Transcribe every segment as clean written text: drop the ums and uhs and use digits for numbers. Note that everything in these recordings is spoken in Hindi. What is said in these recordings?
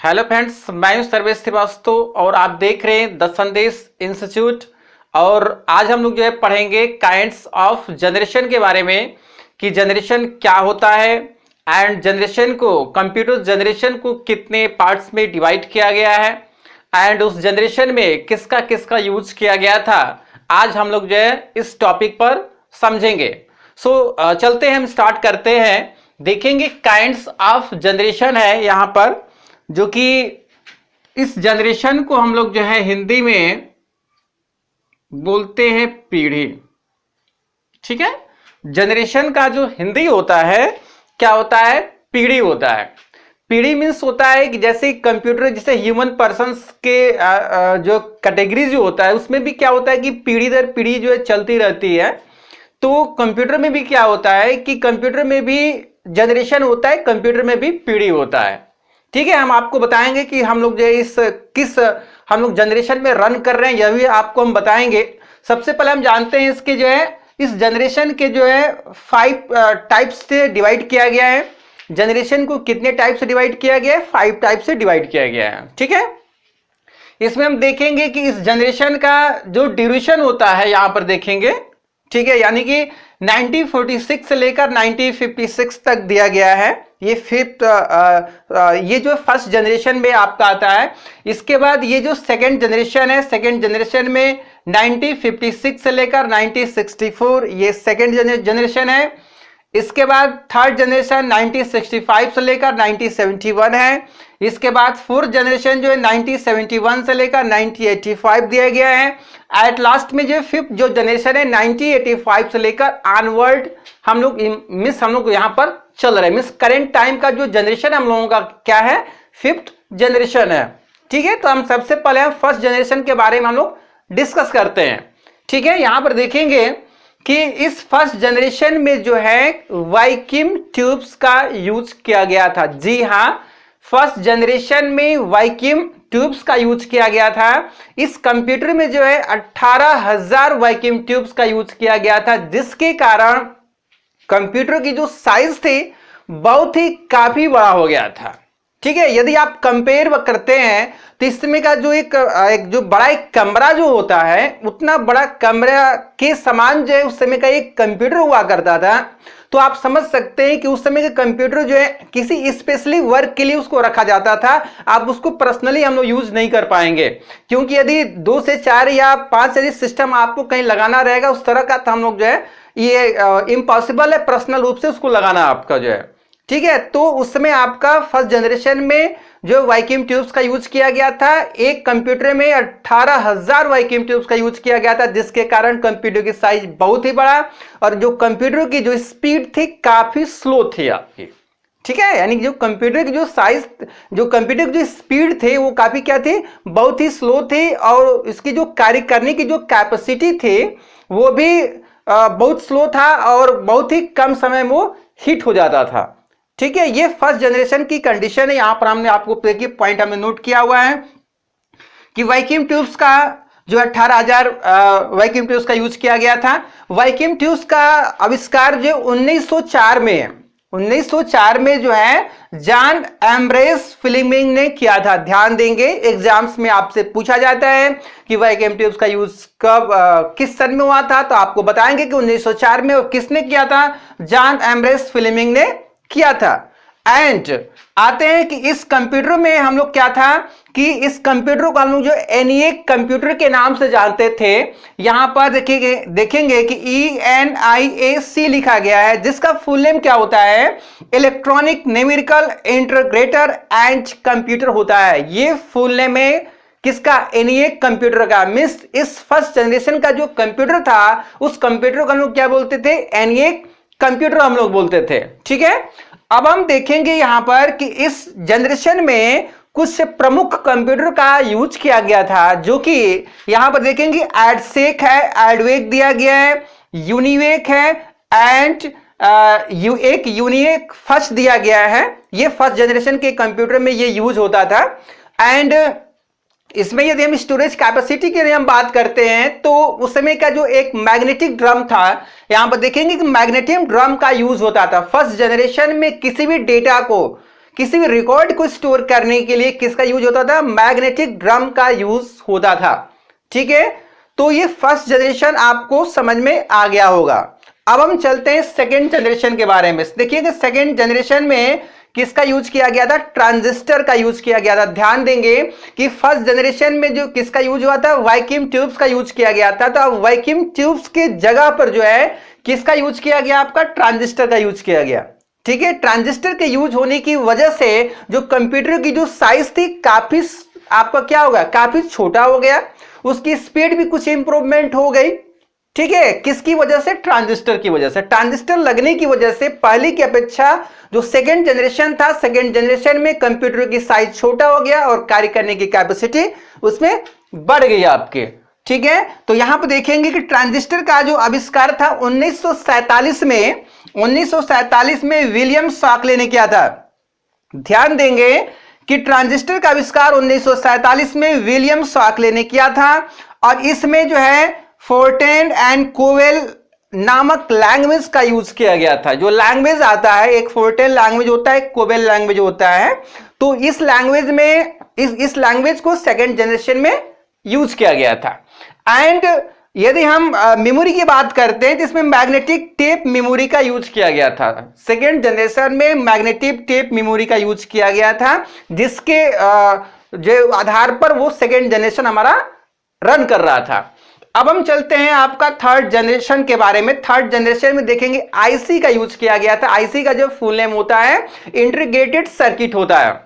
हेलो फ्रेंड्स, मैं हूं सर्वेश श्रीवास्तव और आप देख रहे हैं द संदेश इंस्टीट्यूट। और आज हम लोग जो है पढ़ेंगे काइंड्स ऑफ जनरेशन के बारे में कि जनरेशन क्या होता है एंड जनरेशन को कंप्यूटर जनरेशन को कितने पार्ट्स में डिवाइड किया गया है एंड उस जनरेशन में किसका किसका यूज किया गया था। आज हम लोग जो है इस टॉपिक पर समझेंगे। चलते हैं, हम स्टार्ट करते हैं। देखेंगे काइंड्स ऑफ जनरेशन है यहाँ पर, जो कि इस जनरेशन को हम लोग जो है हिंदी में बोलते हैं पीढ़ी। ठीक है, जनरेशन का जो हिंदी होता है क्या होता है? पीढ़ी होता है। पीढ़ी मीन्स होता है कि जैसे कंप्यूटर, जैसे ह्यूमन पर्सन्स के जो कैटेगरी जो होता है उसमें भी क्या होता है कि पीढ़ी दर पीढ़ी जो है चलती रहती है। तो कंप्यूटर में भी क्या होता है कि कंप्यूटर में भी जनरेशन होता है, कंप्यूटर में भी पीढ़ी होता है। ठीक है, हम आपको बताएंगे कि हम लोग जो है हम लोग जनरेशन में रन कर रहे हैं, यह भी आपको हम बताएंगे। सबसे पहले हम जानते हैं इसके जो है इस जनरेशन के जो है 5 टाइप्स से डिवाइड किया गया है। जनरेशन को कितने टाइप से डिवाइड किया गया है? 5 टाइप से डिवाइड किया गया है। ठीक है, इसमें हम देखेंगे कि इस जनरेशन का जो ड्यूरेशन होता है यहाँ पर देखेंगे। ठीक है, यानी कि 1946 से लेकर 1956 तक दिया गया है। ये ये जो फर्स्ट जनरेशन में आपका आता है। इसके बाद ये जो सेकंड जनरेशन है, सेकंड जनरेशन में 1956 से लेकर 1964 ये सेकंड जनरेशन है। इसके बाद थर्ड जनरेशन 1965 से लेकर 1971 है। इसके बाद फोर्थ जनरेशन जो है 1971 से लेकर 1985 दिया गया है। एट लास्ट में जो फिफ्थ जो जनरेशन है 1985 से लेकर ऑनवर्ड हम लोग यहाँ पर चल रहे हैं। मीन्स करेंट टाइम का जो जनरेशन हम लोगों का क्या है? फिफ्थ जनरेशन है। ठीक है, तो हम सबसे पहले हम फर्स्ट जनरेशन के बारे में हम लोग डिस्कस करते हैं। ठीक है, यहां पर देखेंगे कि इस फर्स्ट जनरेशन में जो है वैक्यूम ट्यूब्स का यूज किया गया था। जी हाँ, फर्स्ट जनरेशन में वैक्यूम ट्यूब्स का यूज किया गया था। इस कंप्यूटर में जो है 18,000 वैक्यूम ट्यूब्स का यूज किया गया था, जिसके कारण कंप्यूटर की जो साइज थी बहुत ही काफी बड़ा हो गया था। ठीक है, यदि आप कंपेयर करते हैं तो इसमें का जो एक जो बड़ा एक कमरा जो होता है, उतना बड़ा कमरा के समान जो है उस समय का एक कंप्यूटर हुआ करता था। तो आप समझ सकते हैं कि उस समय का कंप्यूटर जो है किसी स्पेशली वर्क के लिए उसको रखा जाता था। आप उसको पर्सनली हम लोग यूज नहीं कर पाएंगे, क्योंकि यदि 2 से 4 या 5 से सिस्टम आपको कहीं लगाना रहेगा उस तरह का, तो हम लोग जो है ये इम्पॉसिबल है पर्सनल रूप से उसको लगाना आपका जो है। ठीक है, तो उस समय आपका फर्स्ट जनरेशन में जो वैक्यूम ट्यूब्स का यूज किया गया था, एक कंप्यूटर में 18,000 वैक्यूम ट्यूब्स का यूज किया गया था, जिसके कारण कंप्यूटर की साइज बहुत ही बड़ा और जो कंप्यूटर की जो स्पीड थी काफी स्लो थी आपकी। ठीक है, यानी जो कंप्यूटर की जो साइज, जो कंप्यूटर की जो स्पीड थी वो काफी क्या थी? बहुत ही स्लो थी। और इसकी जो कार्य करने की जो कैपेसिटी थी वो भी बहुत स्लो था और बहुत ही कम समय में वो हिट हो जाता था। ठीक है, ये फर्स्ट जनरेशन की कंडीशन है। यहां पर हमने आपको देखिए पॉइंट हमने नोट किया हुआ है कि वैक्यूम ट्यूब्स का जो 18,000 वैक्यूम ट्यूब्स का यूज किया गया था। वैक्यूम ट्यूब्स का आविष्कार जो 1904 में है। 1904 में जो है जॉन एम्ब्रेस फ्लेमिंग ने किया था। ध्यान देंगे, एग्जाम्स में आपसे पूछा जाता है कि वैक्यूम ट्यूब्स का यूज कब किस सन में हुआ था, तो आपको बताएंगे कि 1904 में। और किसने किया था? जॉन एम्ब्रेस फ्लेमिंग ने किया था। एंड आते हैं कि इस कंप्यूटर में हम लोग क्या था कि इस कंप्यूटर को हम लोग जो ENIAC कंप्यूटर के नाम से जानते थे। यहां पर देखेंगे कि ENIAC लिखा गया है, जिसका फुल नेम क्या होता है? Electronic numerical integrator and computer होता है। ये फुल नेम है किसका? ENIAC कंप्यूटर का। मिस इस फर्स्ट जनरेशन का जो कंप्यूटर था उस कंप्यूटर को हम लोग क्या बोलते थे? ENIAC कंप्यूटर हम लोग बोलते थे। ठीक है, अब हम देखेंगे यहां पर कि इस जनरेशन में कुछ प्रमुख कंप्यूटर का यूज किया गया था, जो कि यहां पर देखेंगे एडसेक है, एडवेक दिया गया है, यूनिवेक है एंड एक यूनिवेक फर्स्ट दिया गया है। ये फर्स्ट जनरेशन के कंप्यूटर में ये यूज होता था। एंड इसमें यदि हम स्टोरेज कैपेसिटी की यदि हम बात करते हैं तो उस समय का जो एक मैग्नेटिक ड्रम था, यहां पर देखेंगे कि मैग्नेटिक ड्रम का यूज होता था। फर्स्ट जनरेशन में किसी भी डेटा को किसी भी रिकॉर्ड को स्टोर करने के लिए किसका यूज होता था? मैग्नेटिक ड्रम का यूज होता था। ठीक है, तो ये फर्स्ट जनरेशन आपको समझ में आ गया होगा। अब हम चलते हैं सेकेंड जनरेशन के बारे में। देखिए सेकेंड जनरेशन में किसका यूज किया गया था? ट्रांजिस्टर का यूज किया गया था। ध्यान देंगे कि फर्स्ट जनरेशन में जो किसका यूज हुआ था? वैक्यूम ट्यूब्स का यूज किया गया था। तो अब वैक्यूम ट्यूब्स के जगह पर जो है किसका यूज किया गया? आपका ट्रांजिस्टर का यूज किया गया। ठीक है, ट्रांजिस्टर के यूज होने की वजह से जो कंप्यूटर की जो साइज थी काफी आपका क्या होगा? काफी छोटा हो गया, उसकी स्पीड भी कुछ इंप्रूवमेंट हो गई। ठीक है, किसकी वजह से? ट्रांजिस्टर की वजह से। ट्रांजिस्टर लगने की वजह से पहले की अपेक्षा जो सेकेंड जनरेशन था, सेकेंड जनरेशन में कंप्यूटर की साइज छोटा हो गया और कार्य करने की कैपेसिटी उसमें बढ़ गई आपके। ठीक है, तो यहां पर देखेंगे कि ट्रांजिस्टर का जो आविष्कार था 1947 में विलियम शॉकले ने किया था। ध्यान देंगे कि ट्रांजिस्टर का आविष्कार 1947 में विलियम शॉकले ने किया था और इसमें जो है फोर्टेन एंड कोवेल नामक लैंग्वेज का यूज किया गया था। जो लैंग्वेज आता है, एक फोर्टेन लैंग्वेज होता है, कोवेल लैंग्वेज होता है। तो इस लैंग्वेज में इस लैंग्वेज को सेकेंड जनरेशन में यूज किया गया था। एंड यदि हम मेमोरी की बात करते हैं तो इसमें मैग्नेटिक टेप मेमोरी का यूज किया गया था। सेकेंड जनरेशन में मैग्नेटिक टेप मेमोरी का यूज किया गया था, जिसके जो आधार पर वो सेकेंड जनरेशन हमारा रन कर रहा था। अब हम चलते हैं आपका थर्ड जनरेशन के बारे में। थर्ड जनरेशन में देखेंगे आईसी का यूज किया गया था। आईसी का जो फुल नेम होता है इंटीग्रेटेड सर्किट होता है।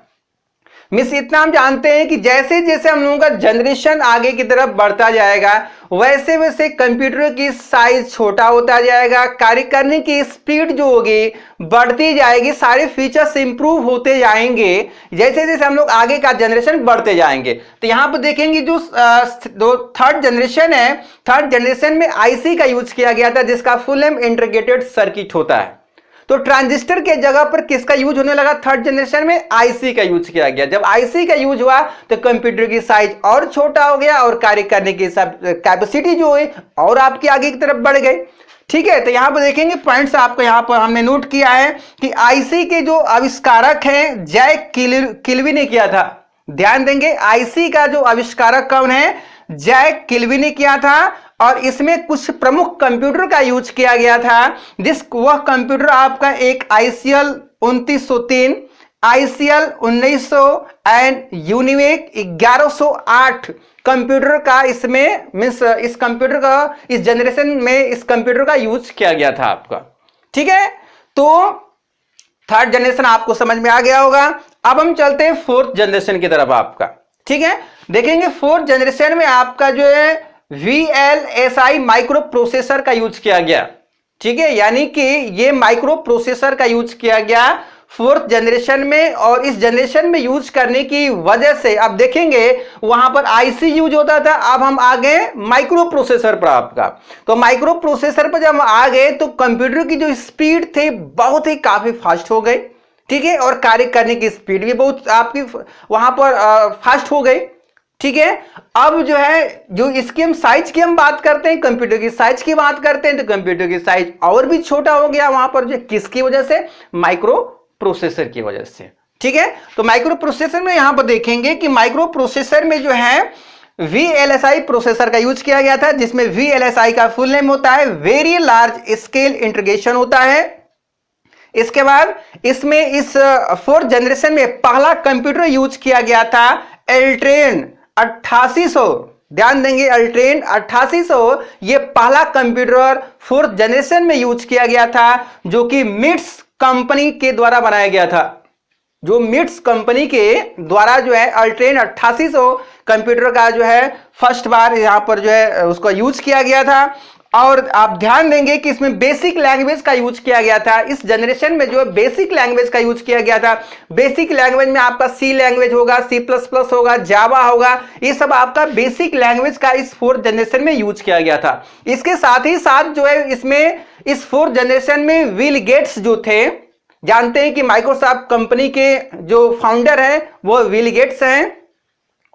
मिस इतना हम जानते हैं कि जैसे जैसे हम लोगों का जनरेशन आगे की तरफ बढ़ता जाएगा वैसे वैसे कंप्यूटर की साइज छोटा होता जाएगा, कार्य करने की स्पीड जो होगी बढ़ती जाएगी, सारे फीचर्स इंप्रूव होते जाएंगे जैसे जैसे हम लोग आगे का जनरेशन बढ़ते जाएंगे। तो यहां पर देखेंगे जो थर्ड जनरेशन है, थर्ड जनरेशन में आईसी का यूज किया गया था जिसका फुल नेम इंटीग्रेटेड सर्किट होता है। तो ट्रांजिस्टर के जगह पर किसका यूज होने लगा? थर्ड जनरेशन में आईसी का यूज किया गया। जब आईसी का यूज हुआ तो कंप्यूटर की साइज और छोटा हो गया और कार्य करने की कैपेसिटी जो है और आपकी आगे की तरफ बढ़ गई। ठीक है, तो यहां पर देखेंगे पॉइंट्स आपको यहां पर हमने नोट किया है कि आईसी के जो आविष्कारक हैं जैक किल्वी ने किया था। ध्यान देंगे आईसी का जो आविष्कारक कौन है? जैक किल्वी ने किया था और इसमें कुछ प्रमुख कंप्यूटर का यूज किया गया था। वह कंप्यूटर आपका एक ICL 2903, ICL 1900 and UNIVAC 1108 computer का इसमें मींस इस कंप्यूटर का इस जनरेशन में इस कंप्यूटर का यूज किया गया था आपका। ठीक है, तो थर्ड जनरेशन आपको समझ में आ गया होगा। अब हम चलते हैं फोर्थ जनरेशन की तरफ आपका। ठीक है, देखेंगे फोर्थ जनरेशन में आपका जो है VLSI माइक्रो प्रोसेसर का यूज किया गया। ठीक है, यानी कि ये माइक्रो प्रोसेसर का यूज किया गया फोर्थ जनरेशन में और इस जनरेशन में यूज करने की वजह से अब देखेंगे वहां पर आईसी यूज होता था, अब हम आ गए माइक्रो प्रोसेसर पर आपका। तो माइक्रो प्रोसेसर पर जब हम आ गए तो कंप्यूटर की जो स्पीड थी बहुत ही काफी फास्ट हो गई। ठीक है, और कार्य करने की स्पीड भी बहुत आपकी वहां पर फास्ट हो गई। ठीक है, अब जो है जो इसकी हम साइज की हम बात करते हैं, कंप्यूटर की साइज की बात करते हैं तो कंप्यूटर की साइज और भी छोटा हो गया वहां पर जो किसकी वजह से? माइक्रो प्रोसेसर की वजह से। ठीक है, तो माइक्रो प्रोसेसर में यहां पर देखेंगे कि माइक्रो प्रोसेसर में जो है VLSI प्रोसेसर का यूज किया गया था, जिसमें VLSI का फुल नेम होता है वेरी लार्ज स्केल इंटीग्रेशन होता है। इसके बाद इसमें इस फोर्थ जनरेशन में पहला कंप्यूटर यूज किया गया था अल्ट्रेन 8800। ध्यान देंगे अल्ट्रेन 8800 ये पहला कंप्यूटर फोर्थ जनरेशन में यूज किया गया था जो कि मिट्स कंपनी के द्वारा बनाया गया था। जो मिट्स कंपनी के द्वारा जो है अल्ट्रेन 8800 कंप्यूटर का जो है फर्स्ट बार यहां पर जो है उसको यूज किया गया था। और आप ध्यान देंगे कि इसमें बेसिक लैंग्वेज का यूज किया गया था। इस जनरेशन में जो बेसिक लैंग्वेज का यूज किया गया था, बेसिक लैंग्वेज में आपका C लैंग्वेज होगा, C++ होगा, जावा होगा, ये सब आपका बेसिक लैंग्वेज का इस फोर्थ जनरेशन में यूज किया गया था। इसके साथ ही साथ जो है इसमें इस फोर्थ जनरेशन में बिल गेट्स जो थे, जानते हैं कि माइक्रोसॉफ्ट कंपनी के जो फाउंडर हैं वो बिल गेट्स हैं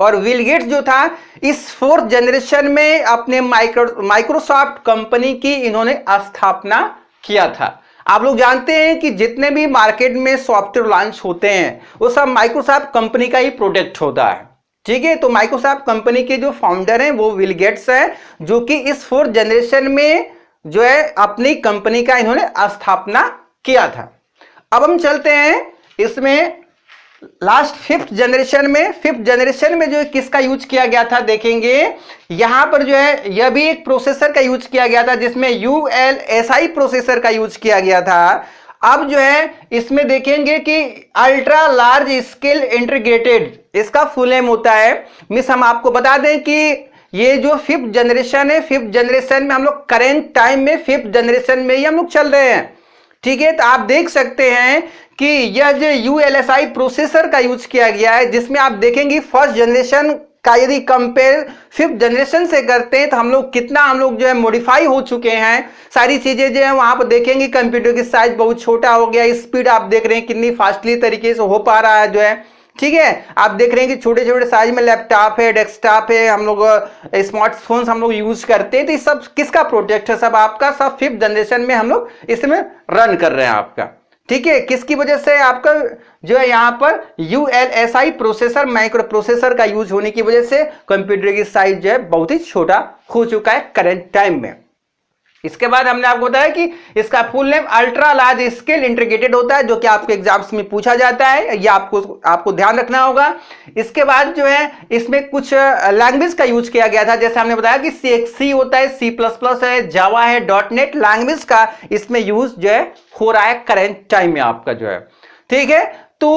और बिल गेट्स जो था इस फोर्थ जनरेशन में अपने माइक्रोसॉफ्ट कंपनी की इन्होंने स्थापना किया था। आप लोग जानते हैं कि जितने भी मार्केट में सॉफ्टवेयर लॉन्च होते हैं वो सब माइक्रोसॉफ्ट कंपनी का ही प्रोडक्ट होता है, ठीक है। तो माइक्रोसॉफ्ट कंपनी के जो फाउंडर हैं वो बिल गेट्स हैं, जो कि इस 4th जनरेशन में जो है अपनी कंपनी का इन्होंने स्थापना किया था। अब हम चलते हैं इसमें लास्ट 5th जनरेशन में। 5th जनरेशन में जो किसका यूज किया गया था देखेंगे, यहां पर जो है यह भी एक प्रोसेसर का यूज किया गया था जिसमें ULSI प्रोसेसर का यूज किया गया था। अब जो है इसमें देखेंगे कि अल्ट्रा लार्ज स्केल इंटीग्रेटेड, इसका फुल नेम होता है। मिस हम आपको बता दें कि ये जो 5th जनरेशन है, 5th जनरेशन में हम लोग करेंट टाइम में 5th जनरेशन में ही हम लोग चल रहे हैं, ठीक है। तो आप देख सकते हैं कि यह जो ULSI प्रोसेसर का यूज किया गया है, जिसमें आप देखेंगे 1st जनरेशन का यदि कंपेयर 5th जनरेशन से करते हैं तो हम लोग जो है मॉडिफाई हो चुके हैं। सारी चीजें जो है वहां पर देखेंगे, कंप्यूटर की साइज बहुत छोटा हो गया, स्पीड आप देख रहे हैं कितनी फास्टली तरीके से हो पा रहा है जो है, ठीक है। आप देख रहे हैं कि छोटे छोटे साइज में लैपटॉप है, डेस्कटॉप है, हम लोग स्मार्टफोन्स हम लोग यूज करते हैं। तो ये सब किसका प्रोजेक्ट है, सब आपका सब 5th जनरेशन में हम लोग इसमें रन कर रहे हैं आपका, ठीक है। किसकी वजह से, आपका जो है यहां पर ULSI प्रोसेसर, माइक्रो प्रोसेसर का यूज होने की वजह से कंप्यूटर की साइज जो है बहुत ही छोटा हो चुका है करंट टाइम में। इसके बाद हमने आपको बताया कि इसका full name ultra large scale integrated होता है, जो कि आपके एग्जाम्स में पूछा जाता है, ये आपको ध्यान रखना होगा। इसके बाद जो है इसमें कुछ लैंग्वेज का यूज किया गया था, जैसे हमने बताया कि C होता है, C++ है, जावा है, .NET लैंग्वेज का इसमें यूज जो है हो रहा है करेंट टाइम में आपका जो है, ठीक है। तो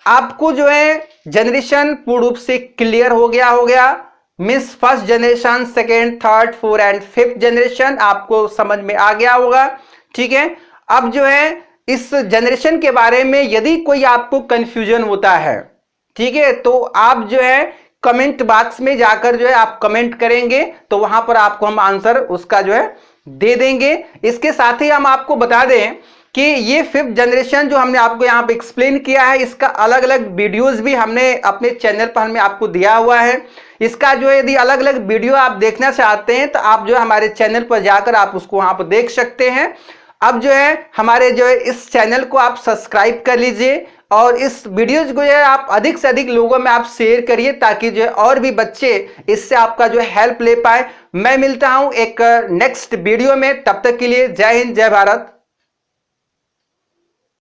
आपको जो है जनरेशन पूर्ण रूप से क्लियर हो गया means 1st generation, 2nd, 3rd, 4th and 5th generation आपको समझ में आ गया होगा, ठीक है। अब जो है इस जनरेशन के बारे में यदि कोई आपको कंफ्यूजन होता है, ठीक है, तो आप जो है कमेंट बॉक्स में जाकर जो है आप कमेंट करेंगे तो वहां पर आपको हम आंसर उसका जो है दे देंगे। इसके साथ ही हम आपको बता दें कि ये 5th जनरेशन जो हमने आपको यहाँ पे एक्सप्लेन किया है, इसका अलग अलग वीडियोस भी हमने अपने चैनल पर हमने आपको दिया हुआ है। इसका जो है यदि अलग अलग वीडियो आप देखना चाहते हैं तो आप जो है हमारे चैनल पर जाकर आप उसको वहां पर देख सकते हैं। अब जो है हमारे जो है इस चैनल को आप सब्सक्राइब कर लीजिए और इस वीडियोज को जो है आप अधिक से अधिक लोगों में आप शेयर करिए, ताकि जो है और भी बच्चे इससे आपका जो है हेल्प ले पाए। मैं मिलता हूं एक नेक्स्ट वीडियो में, तब तक के लिए जय हिंद, जय भारत।